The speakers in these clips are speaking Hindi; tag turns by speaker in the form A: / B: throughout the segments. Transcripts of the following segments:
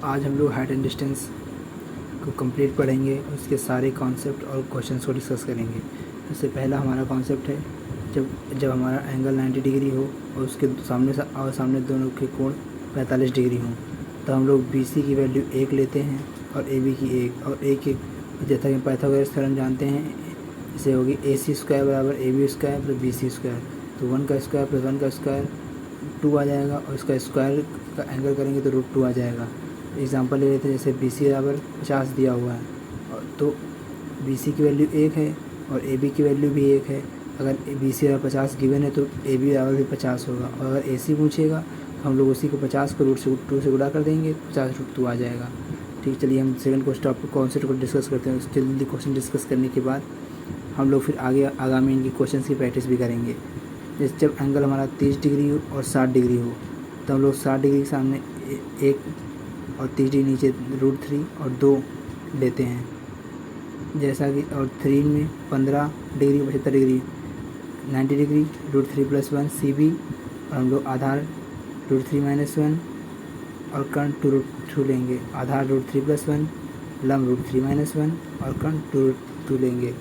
A: आज हम लोग हाइट एंड डिस्टेंस को कंप्लीट पढ़ेंगे, उसके सारे कॉन्सेप्ट और क्वेश्चंस को डिस्कस करेंगे। सबसे पहला हमारा कॉन्सेप्ट है जब हमारा एंगल 90 डिग्री हो और उसके सामने दोनों के कोण 45 डिग्री हों, तो हम लोग BC की वैल्यू 1 लेते हैं और AB की 1 और एक जैसा कि पाइथागोरस थ्योरम जानते हैं, इसे होगी AC स्क्वायर बराबर AB square plus BC square. तो 1 का स्क्वायर प्लस 1 का स्क्वायर 2 आ जाएगा और इसका स्क्वायर का एंगल करेंगे तो √2 आ जाएगा। एग्जांपल ले लेते हैं, जैसे BC बराबर 50 दिया हुआ है और तो BC की वैल्यू 1 है और AB की वैल्यू भी 1 है। अगर BC बराबर 50 गिवन है तो AB बराबर भी 50 होगा और अगर AC पूछेगा तो हम लोग उसी को 50 को √2 से गुणा कर देंगे, 50√2 आ जाएगा। ठीक, चलिए हम सेकंड क्वेश्चन कॉन्सेप्ट को डिस्कस करते हैं। जल्दी क्वेश्चन डिस्कस करने के बाद हम लोग फिर आगामी इनकी क्वेश्चन की प्रैक्टिस भी करेंगे। जैसे जब एंगल हमारा 30 डिग्री हो और 60 डिग्री हो, तो हम लोग 60 डिग्री के सामने 1 और 30 डिग्री नीचे √3 और 2 लेते हैं, जैसा कि और 3 में 15 डिग्री 75 डिग्री 90 डिग्री √3 + 1 CB और हम लोग आधार √3 - 1 और कर्ण 2√2 लेंगे। आधार √3 + 1, लंब √3 - 1 और कर्ण 2√2 लेंगे।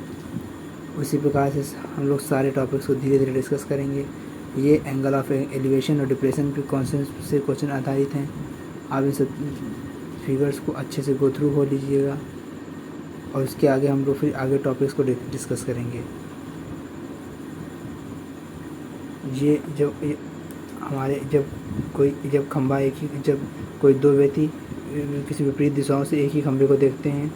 A: उसी प्रकार से हम लोग सारे टॉपिक्स को धीरे धीरे डिस्कस करेंगे। ये एंगल ऑफ एलिवेशन और डिप्रेशन के कॉन्सेप्ट से क्वेश्चन आधारित हैं। आप इन सब फिगर्स को अच्छे से गो थ्रू हो लीजिएगा और उसके आगे हम लोग फिर आगे टॉपिक्स को डिस्कस करेंगे। जब खंभा जब कोई दो व्यक्ति किसी विपरीत दिशाओं से एक ही खंभे को देखते हैं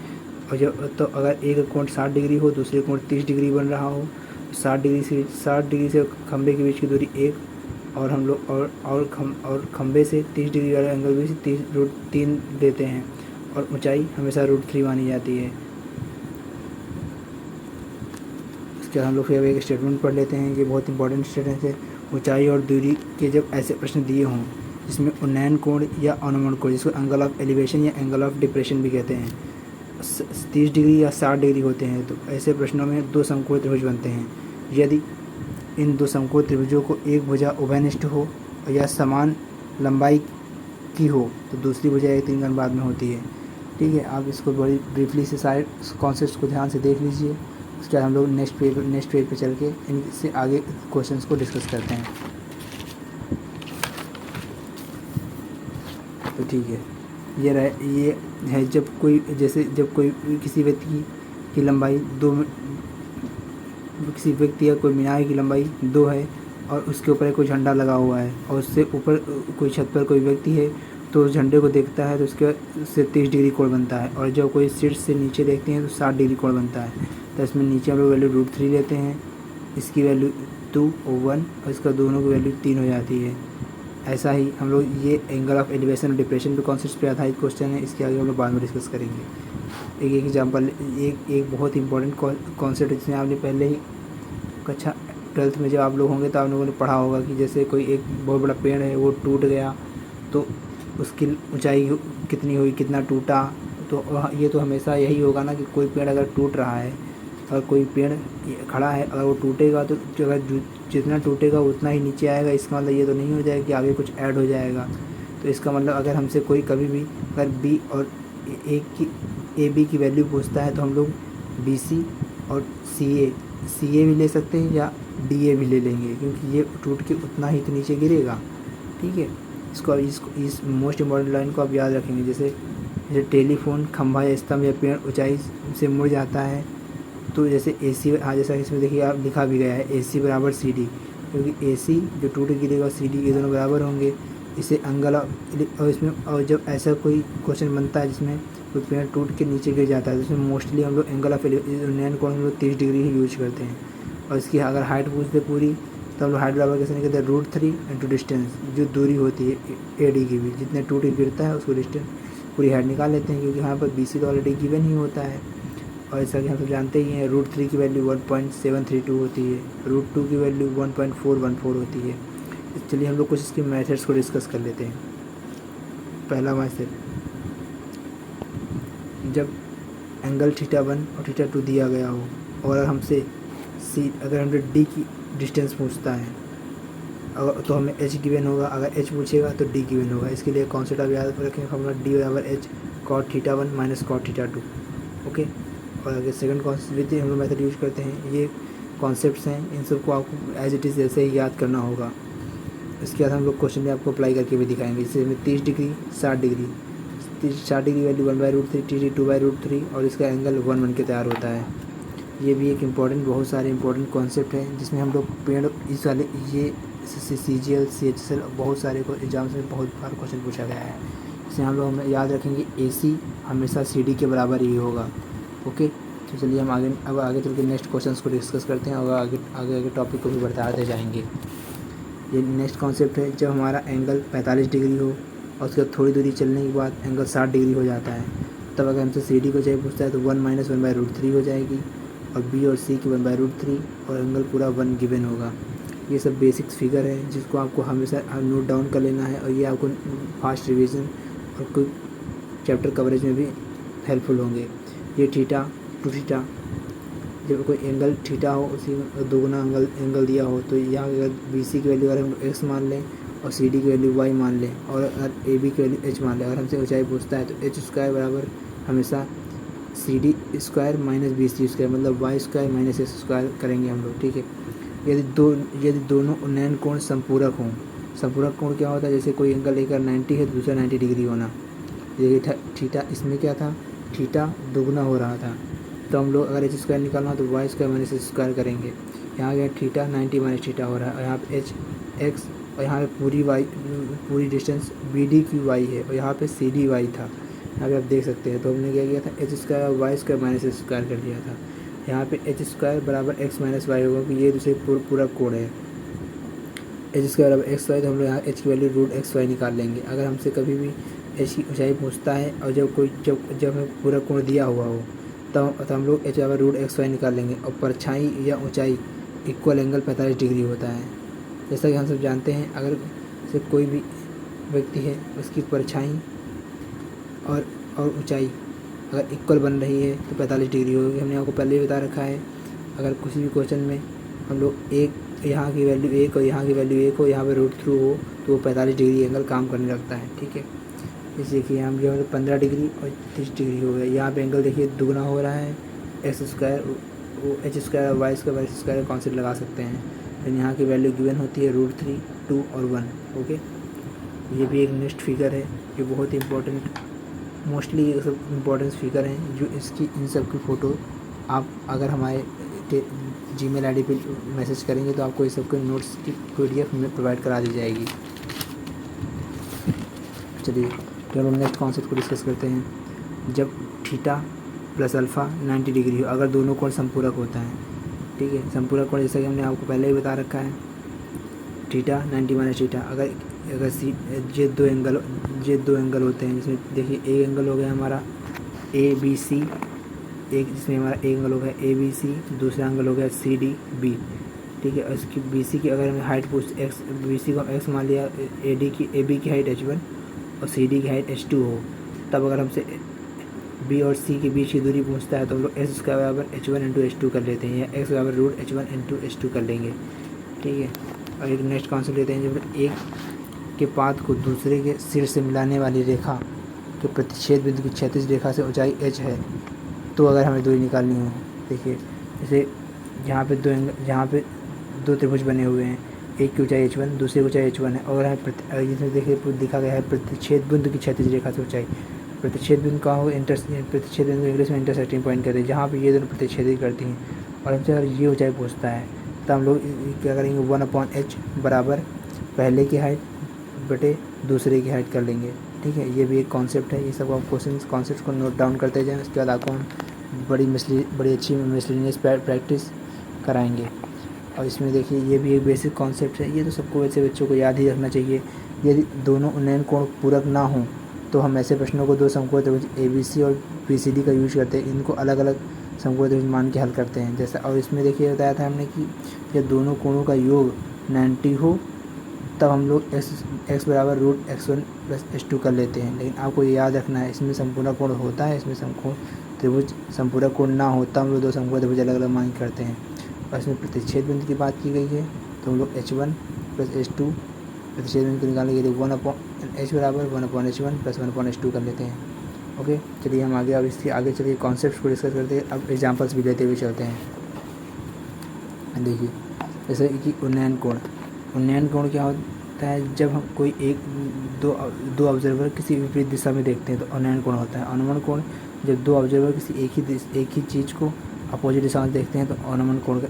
A: और तो अगर एक कोण 60 डिग्री हो, दूसरे कोण 30 डिग्री बन रहा हो, 60 डिग्री से खंभे के बीच की दूरी 1 और हम लोग और खंभे से 30 डिग्री वाले एंगल भी 3 देते हैं और ऊंचाई हमेशा √3 मानी जाती है। इसके बाद हम लोग फिर एक स्टेटमेंट पढ़ लेते हैं, ये बहुत इंपॉर्टेंट स्टेटमेंट है। ऊंचाई और दूरी के जब ऐसे प्रश्न दिए हों जिसमें उन्नयन कोण या अनुमान कोण, जिसको एंगल ऑफ एलिवेशन या एंगल ऑफ डिप्रेशन भी कहते हैं, 30 डिग्री या 60 डिग्री होते हैं, तो ऐसे प्रश्नों में 2 समकोण त्रिभुज बनते हैं। यदि इन 2 समकोण त्रिभुजों को एक भुजा उभयनिष्ठ हो या समान लंबाई की हो तो दूसरी भुजा एक 3 गुण बाद में होती है। ठीक है, आप इसको बड़ी ब्रीफली से सारे कॉन्सेप्ट को ध्यान से देख लीजिए। उसके बाद हम लोग नेक्स्ट पेज पे चल के इनसे आगे क्वेश्चंस को डिस्कस करते हैं। तो ठीक है, ये है जब कोई किसी व्यक्ति की लंबाई किसी व्यक्ति या कोई मीनार की लंबाई 2 है और उसके ऊपर कोई झंडा लगा हुआ है और उससे ऊपर कोई छत पर कोई व्यक्ति है तो उस झंडे को देखता है तो उससे 30 डिग्री कोण बनता है और जब कोई शीर्ष से नीचे देखते हैं तो 60 डिग्री कोण बनता है। तो इसमें नीचे हम लोग वैल्यू √3 लेते हैं, इसकी वैल्यू 2 और 1 और इसका दोनों की वैल्यू 3 हो जाती है। ऐसा ही हम लोग ये एंगल ऑफ एलिवेशन और डिप्रेशन के कॉन्सेप्ट पे आधारित क्वेश्चन है, इसके आगे हम लोग बाद में डिस्कस करेंगे। एक एग्जांपल, एक बहुत इंपॉर्टेंट कॉन्सेप्ट जिसमें आपने पहले ही कक्षा 12th में जब आप लोग होंगे तो आप लोगों ने पढ़ा होगा कि जैसे कोई एक बहुत बड़ा पेड़ है वो टूट गया तो उसकी ऊंचाई कितनी हुई, कितना टूटा। तो ये तो हमेशा यही होगा ना कि कोई पेड़ अगर टूट रहा है और कोई पेड़ खड़ा है, अगर वो टूटेगा तो अगर जितना टूटेगा उतना ही नीचे आएगा। इसका मतलब ये तो नहीं हो जाएगा कि आगे कुछ ऐड हो जाएगा। तो इसका मतलब अगर हमसे कोई कभी भी अगर B और AB की वैल्यू पूछता है तो हम लोग BC और CA भी ले सकते हैं या DA भी ले लेंगे, क्योंकि ये टूट के उतना ही तो नीचे गिरेगा। ठीक है, इस मोस्ट इम्पॉर्टेंट लाइन को आप याद रखेंगे। जैसे टेलीफोन खंभा या स्तंभ या पेड़ ऊंचाई से मुड़ जाता है तो जैसे AC, जैसा इसमें देखिए आप लिखा भी गया है AC बराबर CD, क्योंकि AC जो टूट गिरेगा CD ये दोनों बराबर होंगे। इसे एंगल और इसमें और जब ऐसा कोई क्वेश्चन बनता है जिसमें कोई पेड़ टूट के नीचे गिर जाता है तो उसमें मोस्टली हम लोग एंगल ऑफ उन्नयन कोण हम लोग 30 डिग्री ही यूज करते हैं। और इसकी अगर हाइट पूछते पूरी तो हम लोग हाइट बराबर कैसे निकलते हैं, √3 इंटू डिस्टेंस, जो दूरी होती है AD की भी, जितने टूट के गिरता है उसको डिस्टेंस पूरी हाइट निकाल लेते हैं, क्योंकि यहाँ पर BC तो ऑलरेडी गिवन ही होता है। और ऐसा कि हम सब जानते ही हैं √3 की वैल्यू 1.732 होती है, √2 की वैल्यू 1.414 होती है। चलिए हम लोग कुछ इसके मेथड्स को डिस्कस कर लेते हैं। पहला मेथड, जब एंगल θ1 और θ2 दिया गया हो और हमसे अगर हमसे D की डिस्टेंस पूछता है तो हमें एच गिवन होगा, अगर एच पूछेगा तो डी गिवन होगा। इसके लिए कॉन्सेप्ट आप याद रखें, फॉर्मूला डी बराबर H cot theta 1 minus cot theta 2। Okay, और अगर सेकंड कॉन्सेप्ट हम लोग मेथड यूज करते हैं, ये कॉन्सेप्ट्स हैं, इन सबको आपको एज इट इज़ जैसे ही याद करना होगा। इसके बाद हम लोग क्वेश्चन में आपको अप्लाई करके भी दिखाएंगे। जैसे में 30 डिग्री 60 डिग्री, 60 डिग्री वैल्यू 1/√3, 3 2/√3 और इसका एंगल 1 बन के तैयार होता है। ये भी एक इम्पॉर्टेंट, बहुत सारे इंपॉर्टेंट कॉन्सेप्ट हैं जिसमें हम लोग पेड़ इस वाले ये CGL CHSL बहुत सारे को एग्जाम्स में बहुत बार क्वेश्चन पूछा गया है। इसमें हम लोग हमें याद रखेंगे AC हमेशा CD के बराबर ही होगा। ओके, तो चलिए हम आगे चल के नेक्स्ट क्वेश्चंस को डिस्कस करते हैं और आगे टॉपिक को भी बढ़ाते जाएंगे। ये नेक्स्ट कॉन्सेप्ट है, जब हमारा एंगल 45 डिग्री हो और उसके बाद थोड़ी दूरी चलने के बाद एंगल 60 डिग्री हो जाता है, तब अगर हमसे CD को चाहिए पूछता है तो 1 - 1/√3 हो जाएगी और B और C की 1/√3 और एंगल पूरा 1 गिवन होगा। ये सब बेसिक्स फिगर है जिसको आपको हमेशा नोट डाउन कर लेना है और ये आपको फास्ट रिवीजन और कोई चैप्टर कवरेज में भी हेल्पफुल होंगे। ये थीटा टू थीटा, जब कोई एंगल थीटा हो उसी में दोगुना एंगल दिया हो तो यहाँ अगर BC की वैल्यू अगर हम x मान लें और CD की वैल्यू y मान लें और अगर AB की वैल्यू h मान लें, अगर हमसे ऊंचाई पूछता है तो h² बराबर हमेशा CD² - BC², मतलब y² - x² करेंगे हम लोग। ठीक है, यदि दोनों उन्नयन कोण संपूरक हों, संपूरक कोण क्या होता है, जैसे कोई एंगल लेकर 90 है तो दूसरा 90 डिग्री होना। देखिए थीटा, इसमें क्या था, थीटा दुगना हो रहा था, तो हम लोग अगर h² निकालना हो तो y² - x² करेंगे। यहाँ गया थीटा 90 - थीटा हो रहा है और यहाँ पे x और यहाँ पे पूरी डिस्टेंस BD की y है और यहाँ पे CD y था, यहाँ पे आप देख सकते हैं। तो हमने क्या किया था, h² और y² - x² कर दिया था। यहाँ पे h² बराबर x - y होगा कि ये दूसरे पूरा कोण है। h² बराबर xy, तो हम लोग यहाँ h की वैल्यू √xy निकाल लेंगे। अगर हमसे कभी भी h की ऊंचाई पूछता है और जब हमें पूरा कोण दिया हुआ हो तब हम लोग h बराबर √xy निकाल लेंगे और परछाई या ऊंचाई इक्वल एंगल 45 डिग्री होता है। जैसा कि हम सब जानते हैं, अगर से कोई भी व्यक्ति है उसकी परछाई और ऊंचाई अगर इक्वल बन रही है तो 45 डिग्री होगी। हमने आपको पहले ही बता रखा है, अगर किसी भी क्वेश्चन में हम लोग यहाँ की वैल्यू 1 और यहाँ की वैल्यू 1 हो, यहाँ पे √3 हो तो वो 45 डिग्री एंगल काम करने लगता है। ठीक है, जैसे कि हम जो 15 डिग्री और 30 डिग्री हो गया, यहाँ पे एंगल देखिए दुगना हो रहा है, x² वो h² और y² का कॉन्सेप्ट लगा सकते हैं। लेकिन यहाँ की वैल्यू गिवन होती है √3, 2 और 1। ओके, ये भी एक नेक्स्ट फिगर है, ये बहुत इंपॉर्टेंट, मोस्टली ये सब इम्पोर्टेंट फिगर हैं जो इन सब की फ़ोटो आप अगर हमारे Gmail ID पे मैसेज करेंगे तो आपको इस सब के नोट्स की PDF में प्रोवाइड करा दी जाएगी। चलिए तो हम नेक्स्ट कॉन्सेप्ट को डिस्कस करते हैं। जब थीटा प्लस अल्फ़ा 90 डिग्री हो, अगर दोनों कोण संपूरक होता है। ठीक है, संपूरक कोण जैसा कि हमने आपको पहले ही बता रखा है, थीटा 90 - थीटा। अगर ये दो एंगल होते हैं, जिसमें देखिए एक एंगल हो गया हमारा ABC, एक जिसमें हमारा एक एंगल हो गया ABC, दूसरा एंगल हो गया CDB। ठीक है, और इसकी BC की अगर हमें हाइट BC को x मान लिया, AB की हाइट h1 और CD की हाइट h2 हो, तब अगर हमसे B और C के बीच की दूरी पूछता है तो हम लोग s² बराबर h1 × h2 कर लेते हैं या x बराबर √h1 × h2 कर लेंगे। ठीक है, और एक नेक्स्ट कॉन्सेप्ट लेते हैं, जब एक के पाद को दूसरे के सिर से मिलाने वाली रेखा के प्रतिच्छेद बिंदु की क्षैतिज रेखा से ऊंचाई h है, तो अगर हमें दूरी निकालनी हो, देखिए जैसे यहाँ पे दो त्रिभुज बने हुए हैं, एक की ऊंचाई h1 दूसरे की ऊंचाई h1 है और इसमें देखिए दिखा गया है प्रतिच्छेद बिंदु की क्षैतिज रेखा से ऊंचाई। प्रतिच्छेद बिंदु कहाँ हो, प्रतिच्छेद बिंदु इंग्लिश में इंटरसेक्टिंग पॉइंट कहते हैं, जहाँ पे ये दोनों प्रतिच्छेदित करती हैं। और हमसे अगर ये ऊंचाई पूछता है तो हम लोग क्या करेंगे, 1/h बराबर पहले की हाइट बटे दूसरे की हाइट कर लेंगे। ठीक है, ये भी एक कॉन्सेप्ट है। ये सब आप कॉन्सेप्ट को नोट डाउन करते जाएं, उसके बाद आपको हम बड़ी अच्छी मिसलेनियस प्रैक्टिस कराएंगे। और इसमें देखिए ये भी एक बेसिक कॉन्सेप्ट है, ये तो सबको वैसे बच्चों को याद ही रखना चाहिए। यदि दोनों उन्नयन कोण पूरक ना हों तो हम ऐसे प्रश्नों को दो समकोण त्रिभुज ABC और BCD का यूज करते हैं, इनको अलग अलग समकोण त्रिभुज मान के हल करते हैं। जैसा और इसमें देखिए बताया था हमने कि जब दोनों कोणों का योग 90 हो तब हम लोग x बराबर √x1 + h2 कर लेते हैं। लेकिन आपको ये याद रखना है, इसमें संपूर्ण कोण होता है, इसमें समकोण त्रिभुज संपूरक कोण ना होता हम लोग दो समकोण त्रिभुज अलग अलग मान करते हैं। और इसमें प्रतिच्छेद बिंदु की बात की गई है तो हम लोग h1 प्लस H2 प्रतिच्छेद बिंदु को निकालने के लिए 1/h बराबर 1/h1 प्लस 1/h2 कर लेते हैं। ओके, चलिए हम आगे अब इसके आगे चलिए कॉन्सेप्ट को डिस्कस करते हैं। अब एग्जांपल्स भी लेते हुए चलते हैं। देखिए जैसे कि उन्नयन कोण क्या होता है? जब हम कोई दो ऑब्जर्वर किसी विपरीत दिशा में देखते हैं तो उन्नयन कोण होता है। अनुमान कोण जब दो ऑब्जर्वर किसी एक ही चीज़ को अपोजिट दिशा में देखते हैं तो अनुमान कोण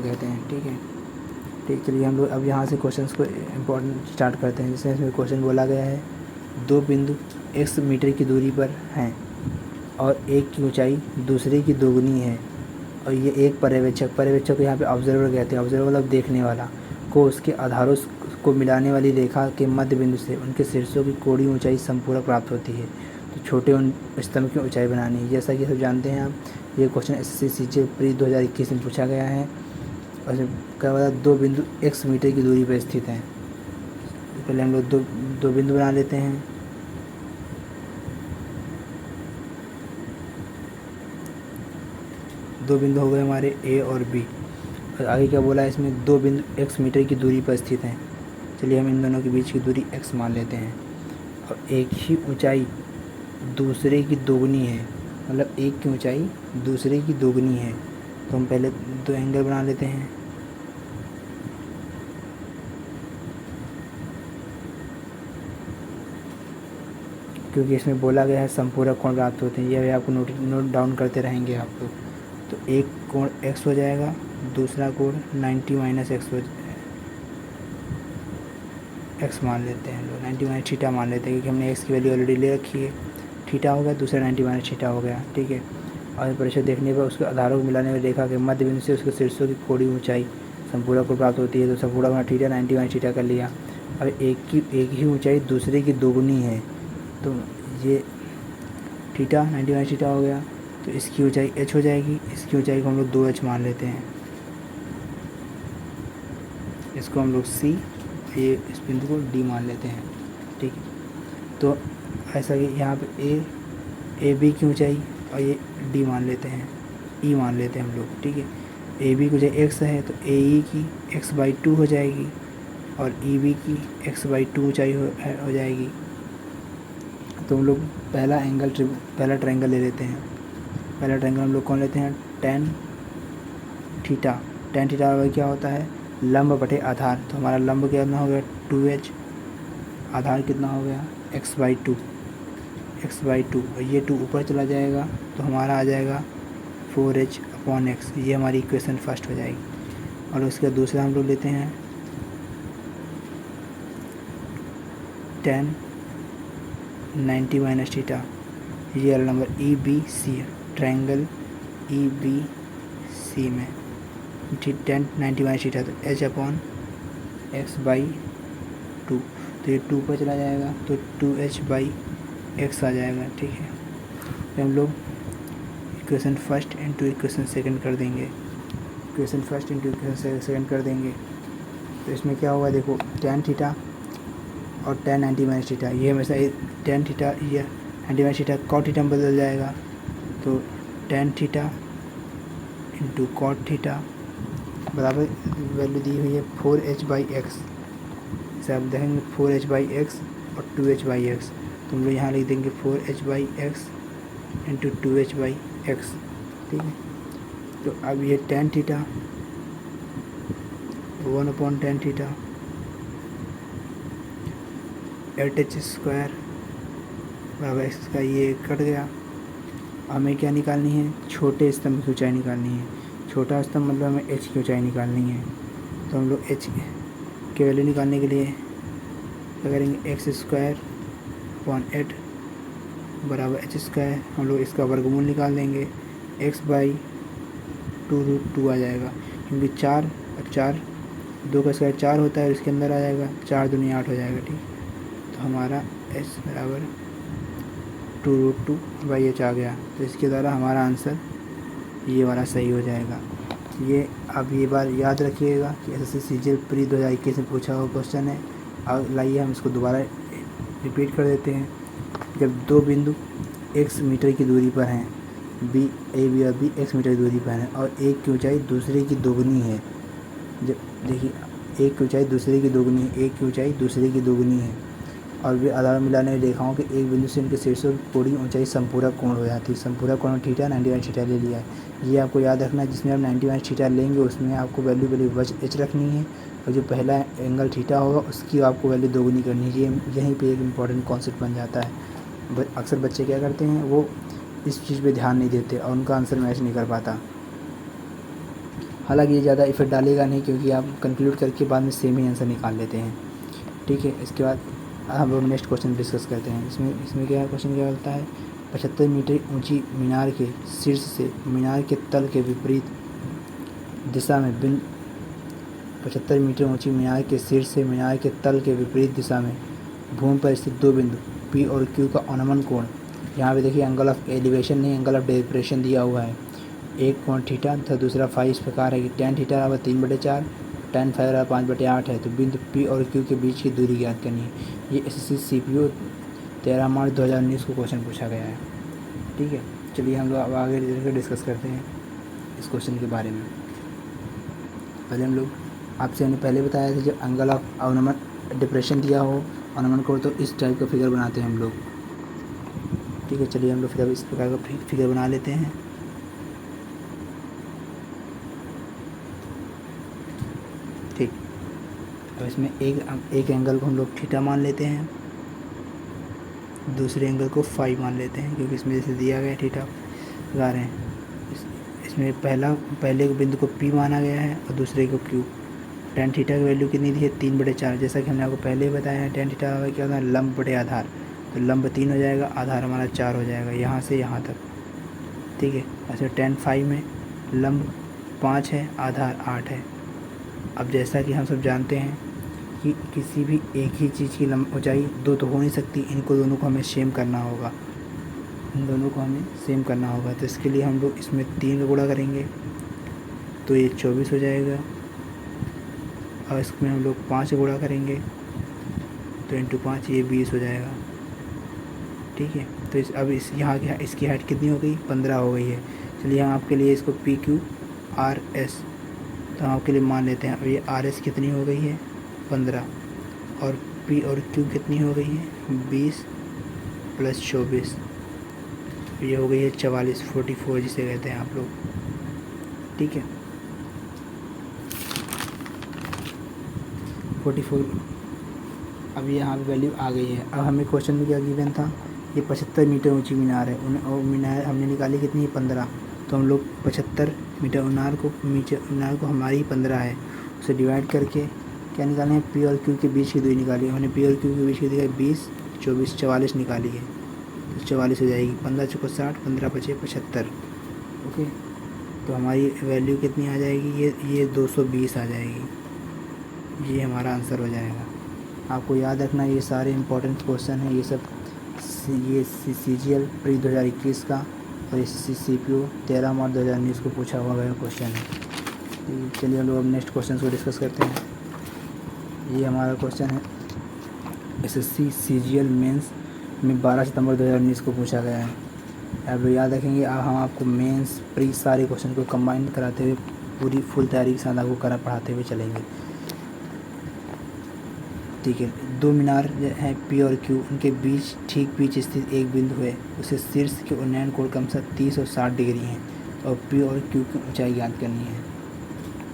A: कहते हैं। ठीक है, ठीक। चलिए हम लोग अब यहाँ से क्वेश्चंस को इम्पोर्टेंट स्टार्ट करते हैं। जैसे इसमें क्वेश्चन बोला गया है, दो बिंदु x मीटर की दूरी पर हैं और एक की ऊंचाई दूसरे की दोगुनी है और ये एक पर्यवेक्षक को यहाँ पे ऑब्जर्वर कहते हैं। ऑब्जर्वर मतलब देखने वाला को उसके आधारों को मिलाने वाली रेखा के मध्य बिंदु से उनके शीर्षों की कोणीय ऊंचाई संपूरक प्राप्त होती है। तो छोटे उन स्तंभ की ऊंचाई बनानी है। जैसा कि सब जानते हैं आप, ये क्वेश्चन SSC CG प्री 2021 में पूछा गया है और क्या बता, दो बिंदु x मीटर की दूरी पर स्थित हैं। पहले हम लोग दो बिंदु बना लेते हैं। दो बिंदु हो गए हमारे A और B। और आगे क्या बोला है इसमें, दो बिंदु x मीटर की दूरी पर स्थित हैं। चलिए हम इन दोनों के बीच की दूरी x मान लेते हैं और एक ही ऊंचाई दूसरे की दोगुनी है, मतलब एक की ऊंचाई दूसरे की दोगुनी है। तो हम पहले दो एंगल बना लेते हैं। क्योंकि इसमें बोला गया है संपूरक कोण प्राप्त होते हैं, यह आपको नोट डाउन करते रहेंगे आप लोग। तो एक कोण x हो जाएगा, दूसरा कोण 90 - x मान लेते हैं लोग, 90 - थीटा मान लेते हैं क्योंकि हमने x की वैल्यू ऑलरेडी ले रखी है। थीटा हो गया, दूसरा 90 - थीटा हो गया। ठीक है, और परिचय देखने पर उसके आधारों को मिलाने में रेखा के मध्य बिंदु से उसके शीर्षों की कोणीय ऊंचाई संपूरक को प्राप्त होती है। तो संपूरक में थीटा 90 - थीटा कर लिया। अब एक ही ऊंचाई दूसरे की दोगुनी है, तो ये थीटा 90 - थीटा हो गया। तो इसकी ऊंचाई h हो जाएगी, इसकी ऊंचाई को हम लोग 2h मान लेते हैं। इसको हम लोग c, ये इस बिंदु को d मान लेते हैं। ठीक है, तो ऐसा कि यहाँ पे ए बी की ऊंचाई और ये d मान लेते हैं, e मान लेते हैं हम लोग। ठीक है, ए बी की ऊंचाई x है तो ए ई की x/2 हो जाएगी और ई बी की x/2 ऊंचाई हो जाएगी। तो हम लोग पहला ट्रायंगल ले लेते हैं। पहला ट्रायंगल हम लोग कौन लेते हैं, tan थीटा। tan थीटा क्या होता है, लंब बटे आधार। तो हमारा लंब कितना हो गया 2h, आधार कितना हो गया x/2 और ये 2 ऊपर चला जाएगा तो हमारा आ जाएगा 4h/x। ये हमारी इक्वेशन फर्स्ट हो जाएगी। और उसके दूसरा हम लोग लेते हैं tan 90 - थीटा। ये वाला नंबर EBC है, ट्रायंगल EBC में tan 90 - थीटा तो h/x/2। तो ये 2 पर चला जाएगा तो 2h/x आ जाएगा। ठीक है, तो हम लोग equation first into equation second कर देंगे। तो इसमें क्या होगा देखो, tan थीटा और tan 90 - थीटा, ये हमेशा tan थीटा ये 90 - थीटा cot थीटा में बदल जाएगा। तो tan theta into cot theta बराबर वैल्यू दी हुई है 4h/x। इसे आप देखेंगे 4h/x और 2h/x, तो हम लोग यहाँ लिख देंगे 4h/x इंटू 2h/x। ठीक है, तो अब ये tan theta 1/tan theta 8h² बराबर x का, ये कट गया। हमें क्या निकालनी है, छोटे स्तंभ की ऊंचाई निकालनी है। छोटा स्तंभ मतलब हमें h की ऊंचाई निकालनी है। तो हम लोग h की वैल्यू निकालने के लिए क्या करेंगे, x²/8 बराबर h²। हम लोग इसका वर्गमूल निकाल देंगे, x/2√2 आ जाएगा क्योंकि 4 2 का स्क्वायर 4 होता है, इसके अंदर आ जाएगा 4 दूनी 8 हो जाएगा। ठीक, तो हमारा h बराबर 2√2/h आ गया। तो इसके द्वारा हमारा आंसर ये वाला सही हो जाएगा। ये अब ये बार याद रखिएगा कि SSC CGL प्री 2021 में पूछा हुआ क्वेश्चन है। अब लाइए हम इसको दोबारा रिपीट कर देते हैं। जब दो बिंदु x मीटर की दूरी पर हैं, A B और B x मीटर की दूरी पर हैं और एक की ऊंचाई दूसरे की दोगुनी है, जब देखिए एक की ऊंचाई दूसरे की दोगुनी है, एक की ऊंचाई दूसरे की दोगुनी है, और वे आधार मिलाने में रेखाओं के एक बिंदु से इनके शीर्षों की पूरी ऊंचाई संपूरक कोण हो जाती है। संपूरक कोण थीटा 90 थीटा ले लिया है। ये आपको याद रखना है, जिसमें आप 90 थीटा लेंगे उसमें आपको वैल्यू एच रखनी है, और जो पहला एंगल थीटा होगा उसकी आपको वैल्यू दोगुनी करनी है। ये यहीं पे एक इम्पॉर्टेंट कॉन्सेप्ट बन जाता है। अक्सर बच्चे क्या करते हैं, वो इस चीज़ पे ध्यान नहीं देते और उनका आंसर मैच नहीं कर पाता। हालांकि ये ज़्यादा इफेक्ट डालेगा नहीं, क्योंकि आप कंक्लूड करके बाद में सेम ही आंसर निकाल लेते हैं। ठीक है, इसके बाद हम लोग नेक्स्ट क्वेश्चन डिस्कस करते हैं। इसमें क्या क्वेश्चन क्या बोलता है, 75 मीटर ऊंची मीनार के शीर्ष से मीनार के तल के विपरीत दिशा में 75 मीटर ऊंची मीनार के शीर्ष से मीनार के तल के विपरीत दिशा में भूमि पर स्थित दो बिंदु पी और क्यू का अनुमान कोण। यहाँ पे देखिए एंगल ऑफ एलिवेशन नहीं, एंगल ऑफ डिप्रेशन दिया हुआ है। एक कोण थीटा तथा दूसरा फाई इस प्रकार है कि tan थीटा बराबर 3/4, tan फाई बराबर 5/8 है। तो बिंदु पी और क्यू के बीच की दूरी ज्ञात करनी है। ये SSC CPO 13 मार्च 2019 को क्वेश्चन पूछा गया है। ठीक है, चलिए हम लोग अब आगे डिस्कस करते हैं इस क्वेश्चन के बारे में। पहले हम लोग आपसे हमने पहले बताया था, जब एंगल ऑफ अवनमन डिप्रेशन दिया हो अनुमान कोण, तो इस टाइप का फिगर बनाते हैं हम लोग। ठीक है, चलिए हम लोग फिर इस प्रकार का फिगर बना लेते हैं। ठीक, अब इसमें एक एंगल को हम लोग थीटा मान लेते हैं, दूसरे एंगल को फाई मान लेते हैं, क्योंकि इसमें जैसे दिया गया थीटा लगा रहे हैं। इसमें पहले बिंदु को पी माना गया है और दूसरे को क्यू। tan थीटा की वैल्यू कितनी दी है, 3/4। जैसा कि हमने आपको पहले ही बताया है, tan थीटा क्या होता है, लंब बटे आधार। तो लंब 3 हो जाएगा, आधार हमारा 4 हो जाएगा, यहाँ से यहाँ तक। ठीक है, ऐसे tan फाई में लंब 5 है, आधार 8 है। अब जैसा कि हम सब जानते हैं कि किसी भी एक ही चीज़ की लंब ऊंचाई दो तो हो नहीं सकती, इनको दोनों को हमें सेम करना होगा, इन दोनों को हमें सेम करना होगा। तो इसके लिए हम लोग इसमें 3 का गुणा करेंगे तो ये 24 हो जाएगा, और इसमें हम लोग 5 गुणा करेंगे तो इंटू 5 ये 20 हो जाएगा। ठीक है, तो अब यहाँ इसकी हाइट कितनी हो गई, 15 हो गई है। चलिए हम आपके लिए इसको PQRS तो हम आपके लिए मान लेते हैं। अब ये RS कितनी हो गई है, 15, और P और Q कितनी हो गई है, 20 + 24, ये हो गई है 44 जिसे कहते हैं आप लोग। ठीक है, 44। अब यहाँ पर वैल्यू आ गई है। अब हमें क्वेश्चन में क्या गिवन था, ये 75 मीटर ऊंची मीनार है, और मीनार हमने निकाली कितनी है, 15। तो हम लोग 75 मीटर मीनार को हमारी 15 है, उसे डिवाइड करके क्या निकाले हैं, पी और क्यू के बीच की दूरी निकाली है। हमने पी और क्यू के बीच की दूरी 20, 24, 44 निकाली है, तो 44 हो जाएगी। 15 × 60, 15 × 5 = 75। ओके, तो हमारी वैल्यू कितनी आ जाएगी, ये 220 आ जाएगी। ये हमारा आंसर हो जाएगा। आपको याद रखना, ये सारे इंपॉर्टेंट क्वेश्चन हैं, ये सब ये CGL प्री 2021 का और CPO 13 मार्च 2019 को पूछा हुआ गया क्वेश्चन है। चलिए हम लोग अब नेक्स्ट क्वेश्चन को डिस्कस करते हैं। ये हमारा क्वेश्चन है SSC CGL मेंस में 12 सितंबर 2019 को पूछा गया है। अब याद रखेंगे, अब हम आपको मेंस प्री सारे क्वेश्चन को कंबाइन कराते हुए पूरी फुल तैयारी के साथ आपको पढ़ाते हुए चलेंगे। ठीक है, दो मीनार हैं P और Q, उनके बीच ठीक बीच स्थित एक बिंदु है, उसे शीर्ष के उन्नयन कोण क्रमशः 30 और 60 डिग्री हैं, और P और Q की ऊंचाई ज्ञात करनी है।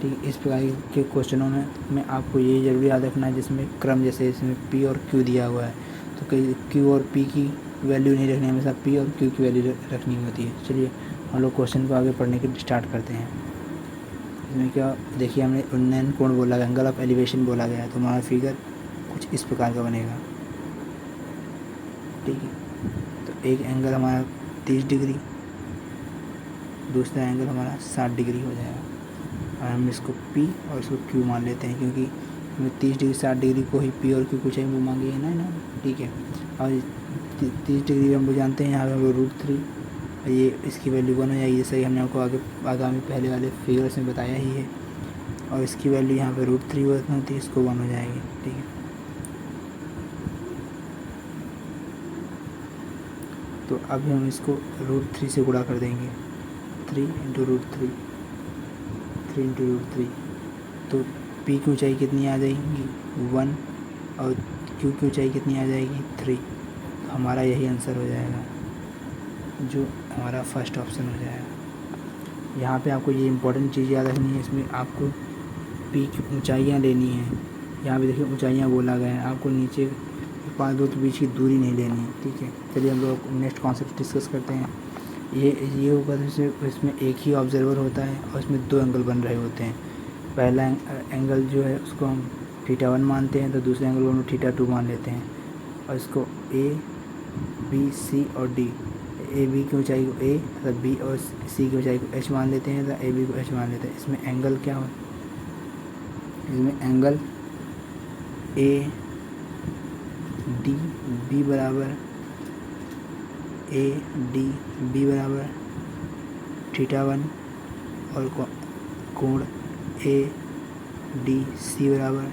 A: ठीक, इस प्रकार के क्वेश्चनों में आपको ये जरूर याद रखना है, जिसमें क्रम जैसे इसमें P और Q दिया हुआ है, तो कई Q और P की वैल्यू नहीं रखनी, हमेशा P और Q की वैल्यू रखनी होती है। चलिए हम लोग क्वेश्चन को आगे पढ़ने के स्टार्ट करते हैं। इसमें क्या देखिए, हमने उन्नयन कोण बोला गया, एंगल ऑफ एलिवेशन बोला गया है, तो हमारा फिगर कुछ इस प्रकार का बनेगा। ठीक है, तो एक एंगल हमारा 30 डिग्री, दूसरा एंगल हमारा 60 डिग्री हो जाएगा, और हम इसको P और इसको Q मान लेते हैं, क्योंकि हमें 30 डिग्री 60 डिग्री को ही P और Q कुछ वो मांगी है ना। ठीक है, और 30 डिग्री हम लोग जानते हैं, यहाँ पे हम लोग √3, ये इसकी वैल्यू 1 हो जाएगी, जैसे ही हमने आपको आगामी पहले वाले फिगर्स में बताया ही है, और इसकी वैल्यू यहाँ पे √3 होती है, इसको 1 हो जाएगी। ठीक है, तो अभी हम इसको √3 से गुणा कर देंगे, 3 × √3, 3 × √3, तो पी की ऊंचाई कितनी आ जाएगी 1 और क्यू की ऊंचाई कितनी आ जाएगी 3। तो हमारा यही आंसर हो जाएगा, जो हमारा फर्स्ट ऑप्शन हो जाएगा। यहाँ पे आपको ये इंपॉर्टेंट चीज़ याद रखनी है, इसमें आपको पी की ऊंचाइयाँ लेनी है। यहाँ पे देखिए ऊंचाइयाँ बोला गया है, आपको नीचे 5 दो के बीच की दूरी नहीं लेनी है, ठीक है। चलिए हम लोग नेक्स्ट कॉन्सेप्ट डिस्कस करते हैं। ये ऊपर से इसमें एक ही ऑब्जर्वर होता है और इसमें 2 एंगल बन रहे होते हैं। पहला एंगल जो है उसको हम θ1 मानते हैं, तो दूसरे एंगल को हम θ2 मान लेते हैं और इसको ए बी सी और डी, ए बी की ऊंचाई को ए तथा बी और सी की ऊंचाई को एच मान लेते हैं तथा ए बी को एच मान लेते हैं। इसमें एंगल क्या हो, इसमें एंगल ए डी बी बराबर ए डी बी बराबर θ1 और कोण ए डी सी बराबर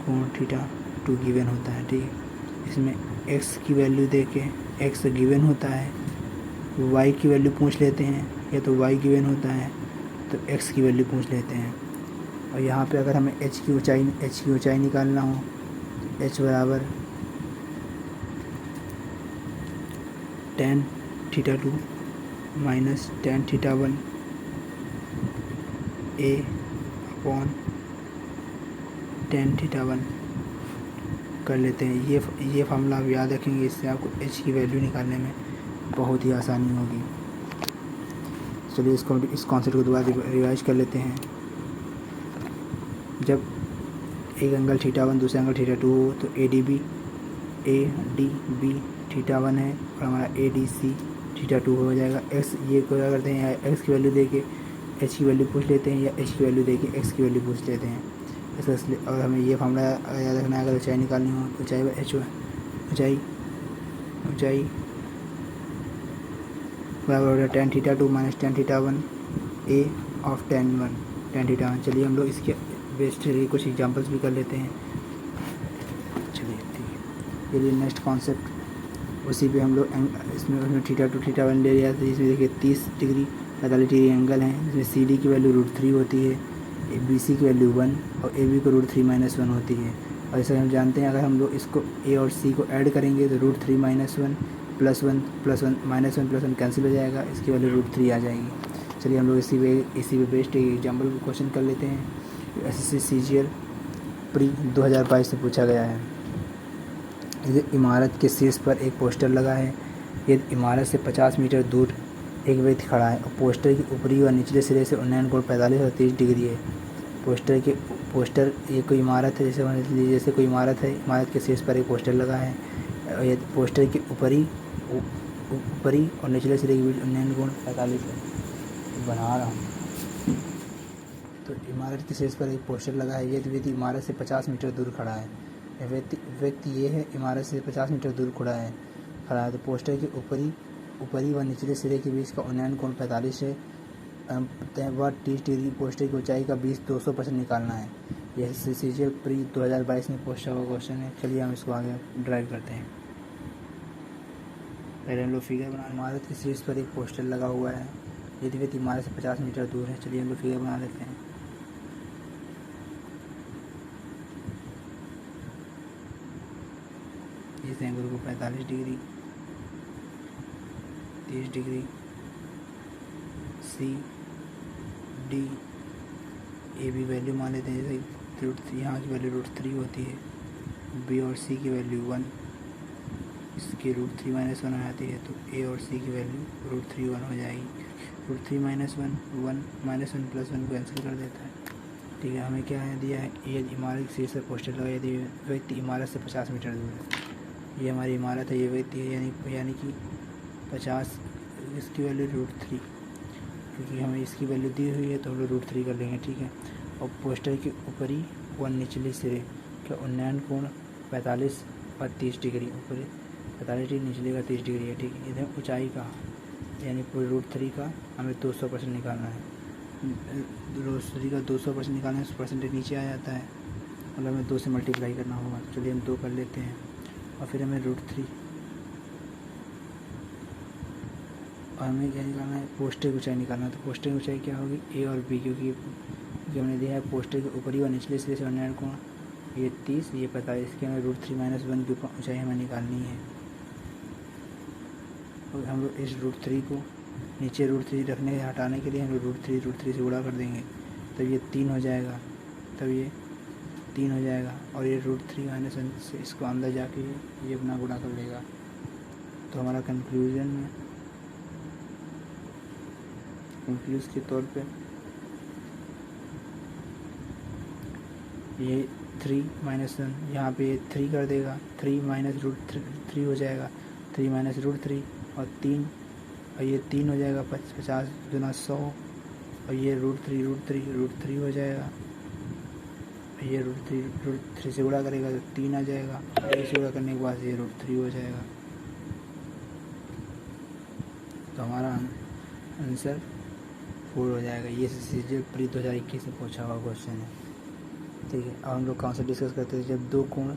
A: कोण θ2 गिवन होता है, ठीक है। इसमें x की वैल्यू दे के, x गिवन होता है, y की वैल्यू पूछ लेते हैं, या तो y गिवन होता है तो x की वैल्यू पूछ लेते हैं। और यहाँ पे अगर हमें h की ऊंचाई निकालना हो तो h बराबर tan θ2 minus tan θ1 a upon tan θ1 कर लेते हैं। ये फार्मूला आप याद रखेंगे, इससे आपको h की वैल्यू निकालने में बहुत ही आसानी होगी। चलिए इस कॉन्सेप्ट को दोबारा रिवाइज कर लेते हैं। जब एक एंगल θ1 दूसरा एंगल θ2 हो तो ए डी बी θ1 है और हमारा ए डी सी θ2 हो जाएगा। x ये क्या करते हैं, या x की वैल्यू दे के h की वैल्यू पूछ लेते हैं, या h की वैल्यू दे के x की वैल्यू पूछ लेते हैं। इसलिए और हमें ये फार्मूला याद रखना है, अगर ऊंचाई निकालनी हो तो ऊंचाई h ऊंचाई बराबर हो रहा है tan θ2 minus tan θ1 a of tan θ1। चलिए हम लोग इसके बेस्ड कुछ एग्जांपल्स भी कर लेते हैं। चलिए ठीक है, चलिए नेक्स्ट कॉन्सेप्ट उसी पे हम लोग इसमें θ2 θ1 ले लिया था, जिसमें देखिए 30 डिग्री 45 डिग्री एंगल है, जिसमें सी डी की वैल्यू √3 होती है, बी सी की वैल्यू 1 और ए बी को √3 - 1 होती है। और जैसे हम जानते हैं, अगर हम लोग इसको ए और सी को ऐड करेंगे तो √3 - 1 +1 +1 -1 +1 कैंसिल हो जाएगा, इसकी वैल्यू √3 आ जाएगी। चलिए हम लोग इसी पे बेस्ड एग्जाम्पल को क्वेश्चन कर लेते हैं। SSC CGL प्री 2022 से पूछा गया है। इमारत के शीर्ष पर एक पोस्टर लगा है। ये इमारत से 50 मीटर दूर एक व्यक्ति खड़ा है और पोस्टर की ऊपरी और निचले सिरे से उन्नयन कोण 45 और 30 डिग्री है। पोस्टर ये कोई इमारत है, जैसे कोई इमारत है, इमारत के शीर्ष पर एक पोस्टर लगा है और ये पोस्टर के ऊपरी और निचले सिरे के बीच उन्नयन कोण 45 है। बना रहा हूँ। तो इमारत के शीर्ष पर एक पोस्टर लगा है। ये व्यक्ति इमारत से 50 मीटर दूर खड़ा है। व्यक्ति ये है, इमारत से 50 मीटर दूर खड़ा है। तो पोस्टर के ऊपरी व निचले सिरे के बीच का उन्नयन कोण 45 है व 30 डिग्री। पोस्टर की ऊंचाई का 200% निकालना है। यह CGL प्री 2022 में पूछा हुआ क्वेश्चन है। चलिए हम इसको आगे ड्राइव करते हैं। पहले हम लोग फिगर बना, इमारत के शीर्ष पर एक पोस्टर लगा हुआ है। यदि व्यक्ति इमारत से 50 मीटर दूर है। चलिए हम लोग फिगर बना लेते हैं। इस एंगल को 45 degree, 30 degree, C D A B value मान लेते हैं। जैसे यहाँ की वैल्यू √3 होती है, बी और सी की वैल्यू 1, इसकी √3 - 1 हो जाती है, तो ए और सी की वैल्यू √3 1 हो जाएगी। √3 - 1 -1 +1 कैंसिल कर देता है, ठीक है। हमें क्या है दिया है, ये इमारत शीर्ष से पोस्टर लगा, यदि व्यक्ति इमारत से 50 मीटर दूर है। ये हमारी इमारत है, ये व्यक्ति है, यानी कि 50, इसकी वैल्यू √3, क्योंकि हमें इसकी वैल्यू दी हुई है तो हम लोग √3 कर लेंगे, ठीक है। और पोस्टर के ऊपरी व निचले सिरे का उन्नयन कोण 45 और 30 डिग्री, ऊपरी 45 डिग्री, निचले का 30 डिग्री है, ठीक है। इधर ऊंचाई का यानी पूरे √3 का हमें 200% निकालना है। √3 का 200% निकालने से परसेंटेज नीचे आ जाता है, मतलब हमें 2 से मल्टीप्लाई करना होगा। चलिए हम 2 कर लेते हैं और फिर हमें √3 और हमें क्या निकालना है, पोस्टर की ऊंचाई निकालना है। तो पोस्टर की ऊंचाई क्या होगी, ए और बी, क्योंकि क्योंकि हमने दिया है पोस्टर के ऊपरी और निचले सिरे से बनने वाला कोण, ये 30, ये 45, इसके हमें √3 - 1 की ऊंचाई हमें निकालनी है। और हम लोग इस √3 को नीचे √3 रखने हटाने के लिए हम लोग √3 से गुणा कर देंगे, तब ये 3 हो जाएगा, तब ये 3 हो जाएगा। और ये √3 - 1 से इसको अंदर जाके ये अपना गुणा कर लेगा। तो हमारा कंक्लूजन के तौर पे ये 3 - 1 यहाँ पे ये 3 कर देगा, 3 - √3 हो जाएगा, 3 - √3 और 3, और ये 3 हो जाएगा, 50 × 100, और ये √3 हो जाएगा, ये √3 से गुणा करेगा तो 3 आ जाएगा, और इसे गुणा करने के बाद ये √3 हो जाएगा। तो हमारा आंसर 4 हो जाएगा। ये सीजीएल प्री 2021 से पूछा हुआ क्वेश्चन है। ठीक है, अब हम लोग कॉन्सेप्ट डिस्कस करते हैं। जब दो कोण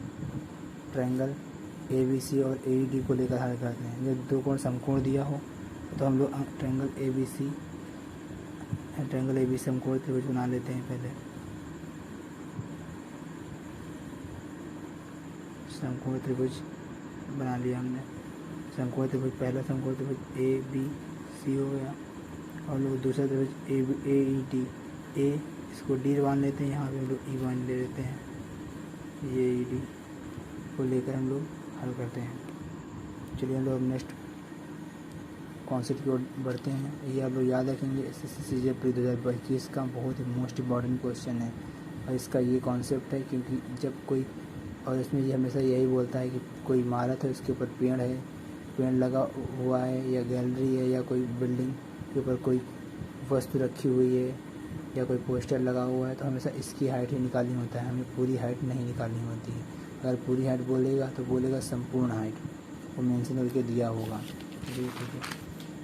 A: ट्रायंगल ABC और AED को लेकर हल करते हैं। जब दो कोण समकोण दिया हो तो हम लोग ट्रायंगल ABC समकोण त्रिभुज बना लेते हैं। पहले समकोण त्रिभुज बना लिया हमने। समकोण त्रिभुज, पहला समकोण त्रिभुज ABC हो गया, और लोग दूसरा त्रिभुज AED, इसको D मान लेते हैं, यहाँ पे हम लोग E मान ले लेते हैं। ये AED को लेकर हम लोग हल करते हैं। चलिए हम लोग नेक्स्ट कॉन्सेप्ट की ओर बढ़ते हैं। ये आप लोग याद रखेंगे, SSC CGL प्री 2021 का बहुत ही मोस्ट इम्पॉर्टेंट क्वेश्चन है। और इसका ये कॉन्सेप्ट है क्योंकि जब कोई, और इसमें ये हमेशा यही बोलता है कि कोई इमारत है, उसके ऊपर पेड़ लगा हुआ है, या गैलरी है, या कोई बिल्डिंग के ऊपर कोई वस्तु रखी हुई है, या कोई पोस्टर लगा हुआ है, तो हमेशा इसकी हाइट ही निकालनी होता है, हमें पूरी हाइट नहीं निकालनी होती है। अगर पूरी हाइट बोलेगा तो बोलेगा संपूर्ण हाइट, वो मेंशन करके दिया होगा। ठीक है,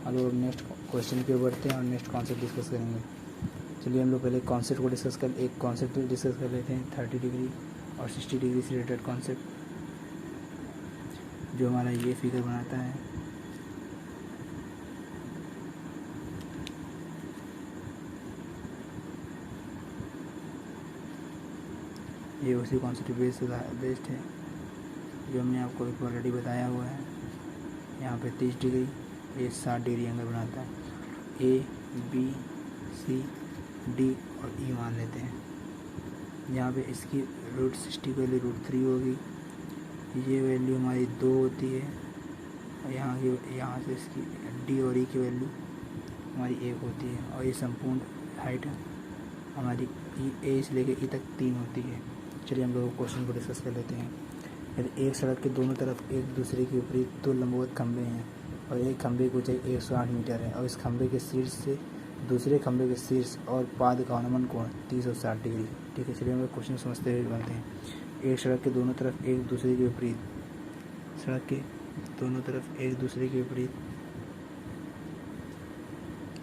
A: हम लोग नेक्स्ट क्वेश्चन पे बढ़ते हैं और नेक्स्ट कॉन्सेप्ट डिस्कस करेंगे। चलिए हम लोग पहले कॉन्सेप्ट को एक कॉन्सेप्ट डिस्कस कर लेते हैं। 30 डिग्री और 60 डिग्री से रिलेटेड कॉन्सेप्ट, जो हमारा ये फिगर बनाता है। ये उसी कॉन्सेप्ट बेस्ड है जो हमने आपको ऑलरेडी बताया हुआ है। यहाँ पे 30 डिग्री, ये 60 डिग्री एंगल बनाता है। A, B, C, D और E मान लेते हैं। यहाँ पे इसकी √60 की वैल्यू √3 होगी, ये वैल्यू हमारी 2 होती है, और यहाँ से इसकी D और E की वैल्यू हमारी 1 होती है, और ये संपूर्ण हाइट हमारी A से लेकर E तक 3 होती है। चलिए हम लोग क्वेश्चन को डिस्कस कर लेते हैं। यदि एक सड़क के दोनों तरफ एक दूसरे के विपरीत 2 लंबवत खंभे हैं, और एक खंभे की ऊंचाई 108 मीटर है, और इस खंभे के शीर्ष से दूसरे खंभे के शीर्ष और पाद का अनुमान कोण 360 डिग्री। ठीक है, चलिए हम लोग क्वेश्चन समझते हुए बनते हैं। एक सड़क के दोनों तरफ एक दूसरे के विपरीत,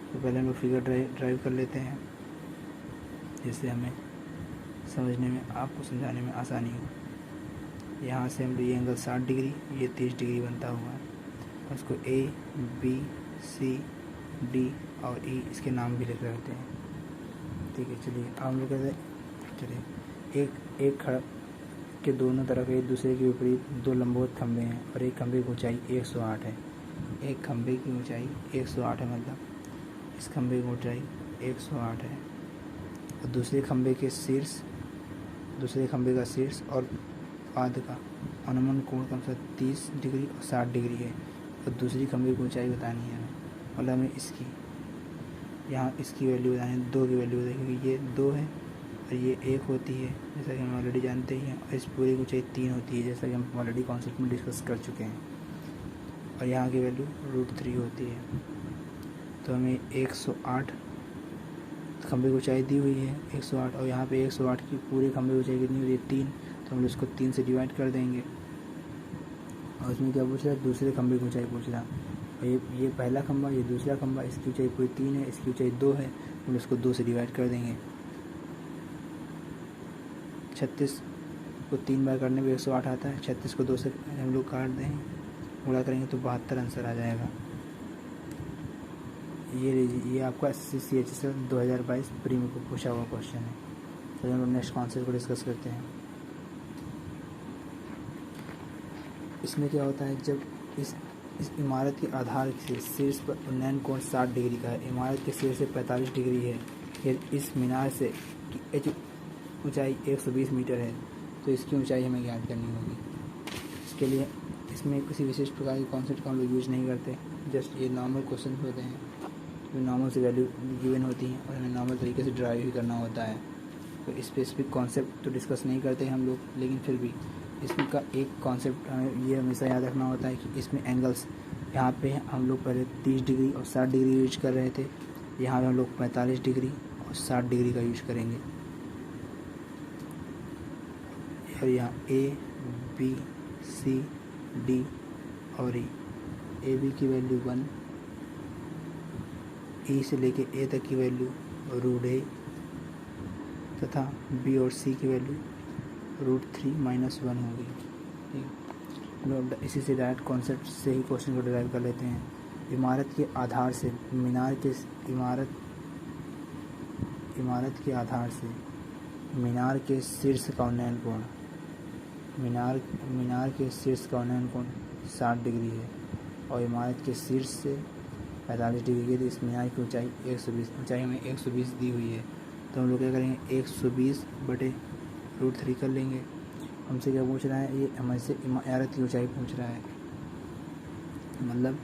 A: तो पहले हम लोग फिगर ड्राइव कर लेते हैं, जिससे हमें समझने में, आपको समझाने में आसानी हो। यहाँ से हम लोग ये एंगल 60 डिग्री, ये 30 डिग्री बनता हुआ है, और उसको A, B, C, D और E इसके नाम भी लिख रहे हैं। ठीक है, चलिए अब हम लोग कहते हैं, चलिए एक खड़क के दोनों तरफ एक दूसरे के विपरीत 2 लंबवत खंभे हैं, और एक खंभे की ऊंचाई 108 है। एक खंभे की ऊंचाई 108 है, मतलब इस खंभे की ऊंचाई 108 है, और दूसरे खंभे का शीर्ष और पाद का अनुमान कोण कम से 30 डिग्री और 60 डिग्री है, और दूसरी खंभे की ऊंचाई बतानी है। मतलब हमें इसकी वैल्यू बतानी है, 2 की वैल्यू बतानी है, क्योंकि ये 2 है और ये 1 होती है, जैसा कि हम ऑलरेडी जानते ही हैं, और इस पूरी की ऊंचाई 3 होती है, जैसा कि हम ऑलरेडी कॉन्सेप्ट में डिस्कस कर चुके हैं, और यहाँ की वैल्यू √3 होती है। तो हमें 108 खंभे की ऊंचाई दी हुई है, 108, और यहाँ पे 108 की पूरे खंभे की ऊंचाई कितनी होती है, 3, तो हम इसको 3 से डिवाइड कर देंगे। और इसमें क्या पूछ रहा है, दूसरे खंभे की ऊंचाई पूछ रहा है। और ये पहला खंभा, ये दूसरा खंभा, इसकी ऊंचाई पूरी 3 है, इसकी ऊंचाई 2 है, हम इसको 2 से डिवाइड कर देंगे। 36 को 3 बार करने में 108 आता है, 36 को 2 से हम लोग काट दें, गुणा करेंगे तो 72 आंसर आ जाएगा। ये लीजिए, ये आपका CCHSL 2022 प्री में पूछा हुआ क्वेश्चन है। तो हम लोग नेक्स्ट कॉन्सेप्ट को डिस्कस करते हैं। इसमें क्या होता है, जब इस इमारत के आधार से शीर्ष पर उन्नयन कोण 60 डिग्री का है, इमारत के शीर्ष से 45 डिग्री है, फिर इस मीनार से ऊंचाई 120 मीटर है, तो इसकी ऊंचाई हमें ज्ञात करनी होगी। इसके लिए इसमें किसी विशेष प्रकार के कॉन्सेप्ट का हम लोग यूज़ नहीं करते, जस्ट ये नॉर्मल क्वेश्चन होते हैं, जो नॉर्मल से वैल्यू गिवन होती हैं और हमें नॉर्मल तरीके से ड्राइव भी करना होता है। तो स्पेसिफिक कॉन्सेप्ट तो डिस्कस नहीं करते हम लोग, लेकिन फिर भी इसमें का एक कॉन्सेप्ट हमें ये हमेशा याद रखना होता है कि इसमें एंगल्स, यहाँ पे हम लोग पहले 30 डिग्री और 60 डिग्री यूज कर रहे थे, यहाँ पे हम लोग 45 डिग्री और 60 डिग्री का यूज करेंगे। और यहाँ ABCD और AB की वैल्यू 1, E से लेके A तक की वैल्यू √A तथा B और C की वैल्यू √3 - 1 होगी। ठीक, लोग इसी से डायरेक्ट कॉन्सेप्ट से ही क्वेश्चन को डिराइव कर लेते हैं। इमारत के आधार से मीनार के शीर्ष का उन्नयन कोण, मीनार के शीर्ष का उन्नयन कोण 60 डिग्री है और इमारत के शीर्ष से 45 डिग्री के लिए इस मीनार की ऊंचाई 120, ऊंचाई हमें 120 दी हुई है। तो हम लोग क्या करेंगे, 120/√3 कर लेंगे। हमसे क्या पूछ रहा है, ये हमसे इमारत की ऊंचाई पूछ रहा है, मतलब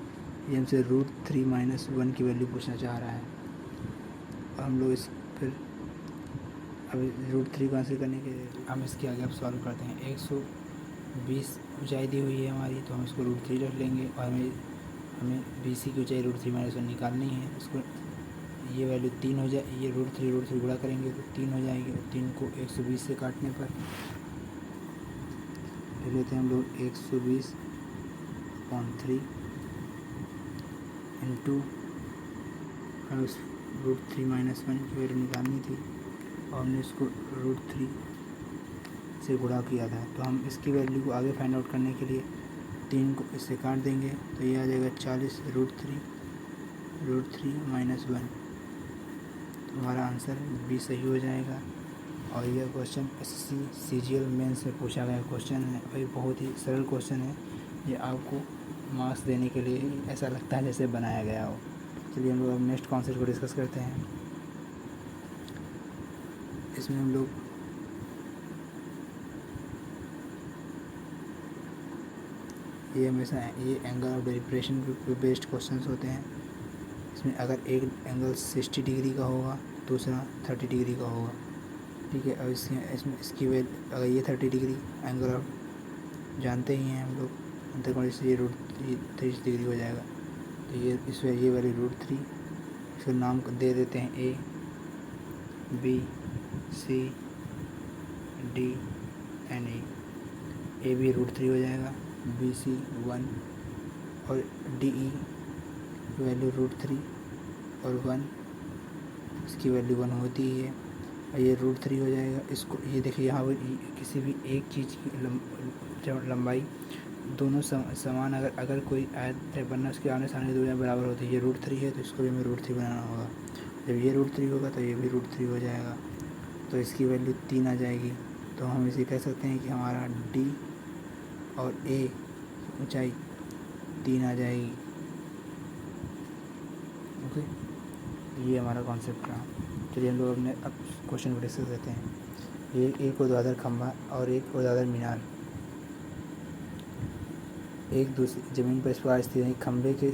A: ये हमसे √3 - 1 की वैल्यू पूछना चाह रहा है। और हम लोग इस फिर अब √3 को आंसर करने के लिए हम इसके आगे अब सॉल्व करते हैं। 120 ऊंचाई दी हुई है हमारी, तो हम इसको √3 रख लेंगे और हमें BC की ऊंचाई √3 - 1 निकालनी है। उसको ये वैल्यू 3 हो जाए, ये √3 गुणा करेंगे तो 3 हो जाएगी, और 3 को 120 से काटने पर ले लेते हैं हम लोग 120/3 इंटू, हमें उस √3 - 1 की वैल्यू निकालनी थी और हमने इसको √3 से गुणा किया था। तो हम इसकी वैल्यू को आगे फाइंड आउट करने के लिए 3 को इससे काट देंगे, तो ये आ जाएगा 40 √3 - 1। तो हमारा आंसर B सही हो जाएगा। और यह क्वेश्चन SSC CGL मेंस में पूछा गया क्वेश्चन है और ये बहुत ही सरल क्वेश्चन है। ये आपको मार्क्स देने के लिए ऐसा लगता है जैसे बनाया गया हो। चलिए हम लोग अब नेक्स्ट कॉन्सेप्ट को डिस्कस करते हैं। इसमें हम लोग ये हमेशा ये एंगल ऑफ डेरिवेशन पे बेस्ड क्वेश्चंस होते हैं। इसमें अगर एक एंगल 60 डिग्री का होगा, दूसरा 30 डिग्री का होगा, ठीक है। और इसमें इसकी वैल्यू, अगर ये 30 डिग्री एंगल ऑफ जानते ही हैं हम लोग, अंतर से ये √30 डिग्री हो जाएगा। तो ये वाली √3, इसका नाम दे देते हैं A B C D and E। A B √3 हो जाएगा, B C 1 और D E वैल्यू √3 और 1, इसकी वैल्यू 1 होती ही है और ये √3 हो जाएगा। इसको ये देखिए, यहाँ पर किसी भी एक चीज़ की लंबाई दोनों समान, अगर कोई आयत बनना, उसके आने सामने दूरियाँ बराबर होती है। ये √3 है तो इसको भी हमें √3 बनाना होगा। जब ये √3 होगा तो ये भी √3 हो जाएगा, तो इसकी वैल्यू 3 आ जाएगी। तो हम इसे कह सकते हैं कि हमारा D और A ऊंचाई 3 आ जाएगी। ओके, ये हमारा कॉन्सेप्ट रहा। चलिए हम लोग अपने अब क्वेश्चन को डिस्कस करते हैं। एक ऊर्ध्वाधर खंभा और एक ऊर्ध्वाधर मीनार एक दूसरी ज़मीन पर इस प्रकार स्थित है। खंभे के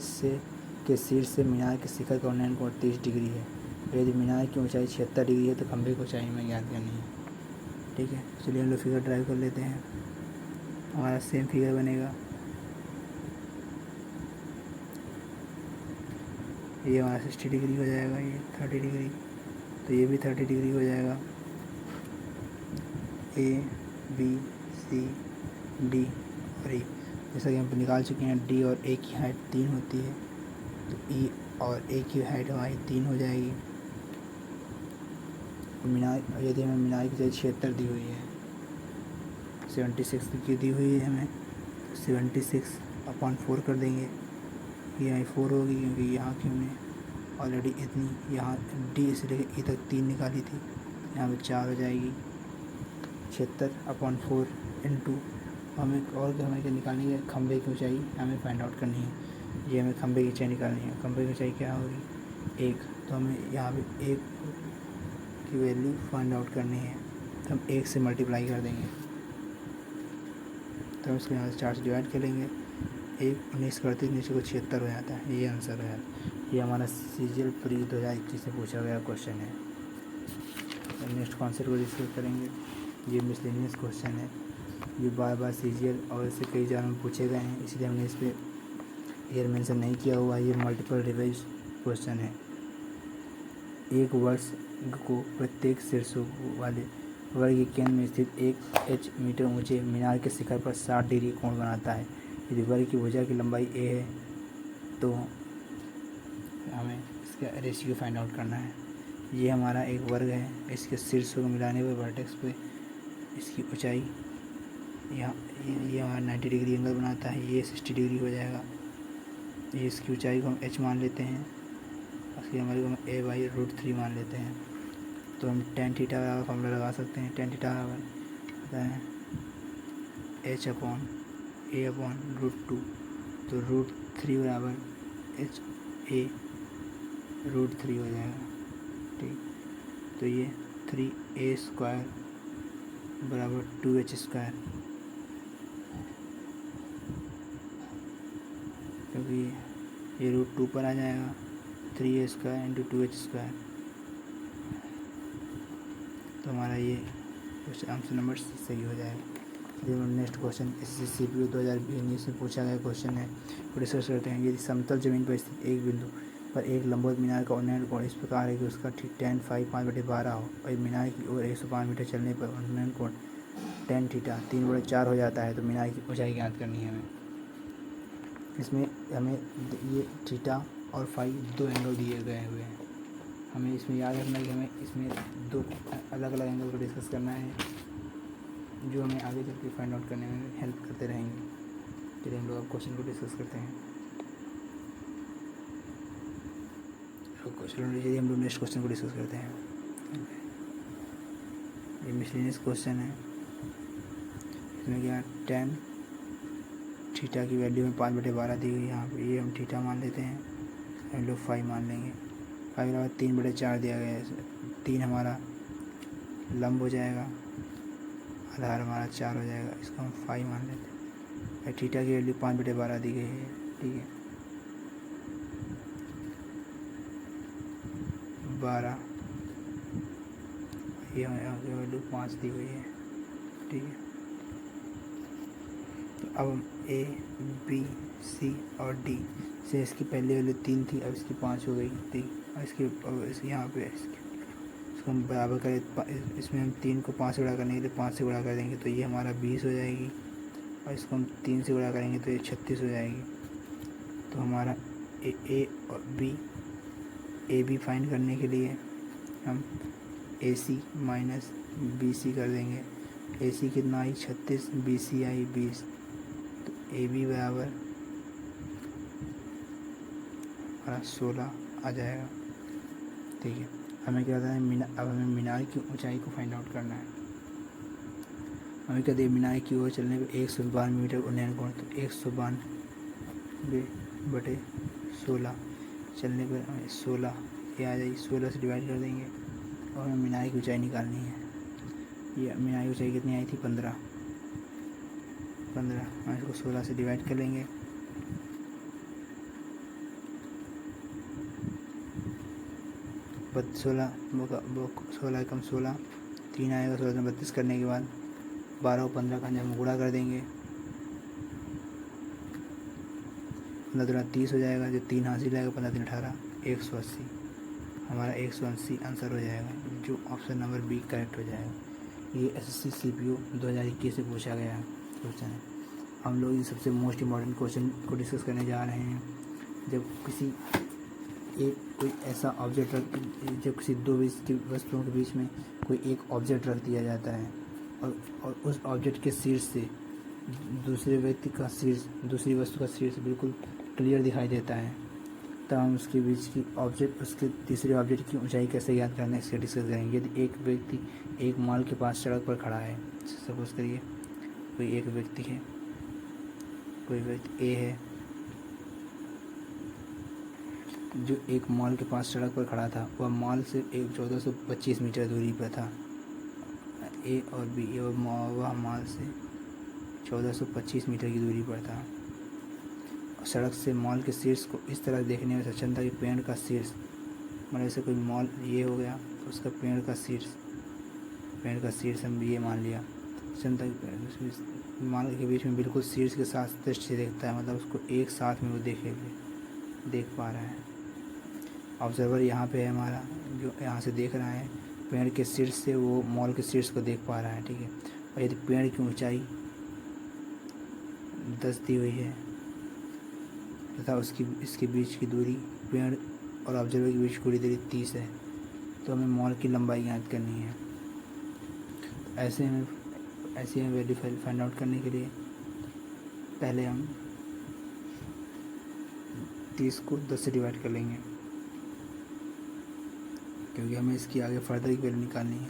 A: शीर्ष से मीनार के शिखर का उन्नयन कोण 30 डिग्री है। यदि मीनार की ऊंचाई 76 डिग्री है तो खंभे की ऊंचाई हमें ज्ञात करनी है। ठीक है, चलिए हम लोग फिगर ड्राइव कर लेते हैं। हमारा सेम फिगर बनेगा, ये हमारा 60 डिग्री हो जाएगा, ये 30 डिग्री, तो ये भी 30 डिग्री हो जाएगा। A B C D और E, जैसा कि हम निकाल चुके हैं, D और A की हाइट 3 होती है, तो E और A की हाइट हमारी 3 हो जाएगी। मीनार, यदि हमें मीनार की 76 दी हुई है, 76 की दी हुई है हमें, 76/4 कर देंगे। ये 4 होगी क्योंकि यहाँ की हमने ऑलरेडी इतनी यहाँ डी से लेकर ई तक 3 निकाली थी, यहाँ पे 4 हो जाएगी। 76/4 इंटू हमें क्या निकालनी है, खंभे की ऊंचाई हमें फाइंड आउट करनी है। ये हमें खंभे की ऊंचाई निकालनी है। खंभे की ऊंचाई क्या होगी 1, तो हमें यहाँ पे 1 की वैल्यू फाइंड आउट करनी है, तो हम 1 से मल्टीप्लाई कर देंगे। तो हम इसको यहाँ से 4 से डिवाइड कर लेंगे। 1 19 करते नीचे को 76 हो जाता है, ये आंसर है। ये हमारा CGL प्री 2021 में पूछा गया क्वेश्चन है। नेक्स्ट कॉन्सेप्ट को डिस्कस करेंगे। ये मिसलेनियस क्वेश्चन है, ये बार बार CGL और इससे कई एग्जाम में पूछे गए हैं, इसलिए हमने इस पर ईयर मेंशन नहीं किया हुआ। ये मल्टीपल रिवाइज क्वेश्चन है। एक वर्ग को प्रत्येक शीर्षों वाले वर्ग के केंद्र में स्थित 1 मीटर ऊंचे मीनार के शिखर पर 60 डिग्री कोण बनाता है। यदि वर्ग की भुजा की लंबाई a है तो हमें इसका रेशियो फाइंड आउट करना है। ये हमारा एक वर्ग है, इसके शीर्षों को मिलाने पर वर्टेक्स पे इसकी ऊंचाई यहाँ ये हमारा 90 डिग्री एंगल बनाता है, ये 60 डिग्री हो जाएगा। ये इसकी ऊंचाई को हम h मान लेते हैं, उसकी हमारे को हम a/√3 मान लेते हैं। तो हम tan थीटा का फॉर्मूला लगा सकते हैं। tan थीटा होता है h/a/√2, तो √3 बराबर h/a√3 हो जाएगा। ठीक, तो ये 3a² बराबर 2h², क्योंकि ये √2 पर आ जाएगा। 3a² इंटू 2h², तो हमारा ये आंसर नंबर C सही हो जाएगा। नेक्स्ट क्वेश्चन SSC CPU 2019 में पूछा गया क्वेश्चन है, वो डिस्कस करते हैं। यदि समतल जमीन पर स्थित एक बिंदु पर एक लंबवत मीनार का उन्नयन कोण इस प्रकार है कि उसका ठीक tan phi 5/12 हो और मीनार की ओर 105 मीटर चलने पर उन्नयन कोण tan थीटा 3/4 हो जाता है, तो मीनार की ऊंचाई ज्ञात करनी है हमें। इसमें हमें ये थीटा और फाई 2 एंगल दिए गए हुए हैं। हमें इसमें याद रखना है कि हमें इसमें 2 अलग अलग एंगल को डिस्कस करना है, जो हमें आगे चल के फाइंड आउट करने में हेल्प करते रहेंगे। चलिए हम लोग अब क्वेश्चन को डिस्कस करते हैं। चलिए हम लोग नेक्स्ट क्वेश्चन को डिस्कस करते हैं। ये मिसलेनियस क्वेश्चन है। इसमें क्या tan थीटा की वैल्यू में 5/12 दी गई। यहाँ पे ये हम थीटा मान लेते हैं, हम लोग फाई मान लेंगे। फाई बराबर 3/4 दिया गया है। 3 हमारा लंब हो जाएगा, आधार हमारा 4 हो जाएगा, इसको हम फाई मान लेते हैं। थीटा की वैल्यू 5/12 दी गई है। ठीक है, 12, ये वैल्यू 5 दी हुई है। ठीक है, तो अब हम A, B, C और D से इसकी पहली वैल्यू 3 थी, अब इसकी 5 हो गई थी। और इसके यहाँ पे इसको हम बराबर करें, इसमें हम 3 को 5 से गुणा करने के लिए 5 से गुणा कर देंगे, तो ये हमारा 20 हो जाएगी। और इसको हम 3 से गुणा करेंगे तो ये 36 हो जाएगी। तो हमारा A और B फाइंड करने के लिए हम AC माइनस BC कर देंगे। AC कितना आई 36, BC आई 20, तो AB बराबर हमारा 16 आ जाएगा। ठीक है, हमें क्या करना है, अब हमें मीनार की ऊंचाई को फाइंड आउट करना है। हमें कहते हैं मीनार की ओर चलने पर 192 मीटर उन्नयन कोण, तो 192/16 चलने पर हमें 16 ये आ जाएगी। 16 से डिवाइड कर देंगे और हमें मीनार की ऊंचाई निकालनी है। ये मीनार की ऊंचाई कितनी आई थी 15। हम इसको 16 से डिवाइड कर लेंगे। बत 16 कम 16, 3 आएगा। 16 में 32 करने के बाद 12 और 15 का हम गुणा कर देंगे, 15 × 30 हो जाएगा। जो 3 हासिल आएगा 15 × 3 18, 180। हमारा 180 आंसर हो जाएगा, जो ऑप्शन नंबर B करेक्ट हो जाएगा। ये SSC CPU 2021 से पूछा गया क्वेश्चन है। हम लोग ये सबसे मोस्ट इम्पॉर्टेंट क्वेश्चन को डिस्कस करने जा रहे हैं। जब किसी कोई ऐसा ऑब्जेक्ट जब किसी 2 वस्तुओं के बीच में कोई एक ऑब्जेक्ट रख दिया जाता है और उस ऑब्जेक्ट के शीर्ष से दूसरे व्यक्ति का शीर्ष, दूसरी वस्तु का शीर्ष बिल्कुल क्लियर दिखाई देता है, तब हम उसके बीच की ऑब्जेक्ट उसके तीसरे ऑब्जेक्ट की ऊंचाई कैसे ज्ञात करना है इसके डिस्कस करेंगे। यदि एक व्यक्ति एक मॉल के पास सड़क पर खड़ा है, सपोज करिए कोई एक व्यक्ति है, कोई व्यक्ति ए है जो एक मॉल के पास सड़क पर खड़ा था। वह मॉल से 1425 मीटर दूरी पर था। ए और बी, वह मॉल से 1425 मीटर की दूरी पर था। सड़क से मॉल के शीर्ष को इस तरह देखने में सक्षम था कि पेड़ का शीर्ष, मतलब जैसे कोई मॉल ये हो गया तो उसका पेड़ का शीर्ष हम ये मान लिया सक्षम था कि मॉल के बीच में बिल्कुल शीर्ष के साथ दृष्टि से देखता है, मतलब उसको एक साथ में वो देख पा रहा है। ऑब्जर्वर यहाँ पे है हमारा, जो यहाँ से देख रहा है पेड़ के शीर्ष से, वो मॉल के शीर्ष को देख पा रहा है, ठीक है। और यदि पेड़ की ऊंचाई 10 दी हुई है तथा इसके बीच की दूरी, पेड़ और ऑब्जर्वर के बीच की पूरी दूरी 30 है, तो हमें मॉल की लंबाई ज्ञात करनी है। ऐसे हमें वैल्यू फाइंड आउट करने के लिए पहले हम 30 को 10 से डिवाइड कर लेंगे, क्योंकि हमें इसकी आगे फर्दर की वैल्यू निकालनी है।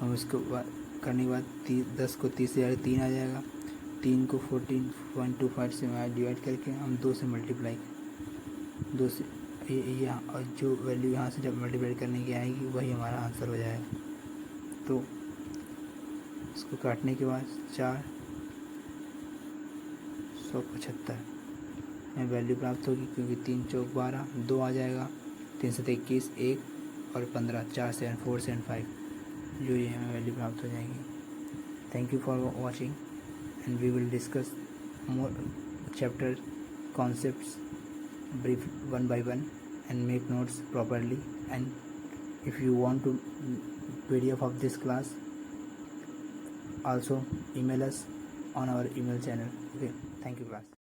A: हम इसको करने के बाद 10 को 30 से 3 आ जाएगा, 3 को 14.25 से डिवाइड करके हम 2 से मल्टीप्लाई 2 से यहाँ, और जो वैल्यू यहाँ से जब मल्टीप्लाई करने की आएगी वही हमारा आंसर हो जाएगा। तो इसको काटने के बाद 475 में वैल्यू प्राप्त होगी, क्योंकि 3 चौक 12, 2 आ जाएगा, 3 से 21, 1 और 15, 4 से 4 से 5, जो ये हमें वैल्यू प्राप्त हो जाएगी। Thank you for watching and we will discuss more chapter concepts brief one by one and make notes properly. And if you want to PDF of this class, also email us on our email channel. Okay, thank you class.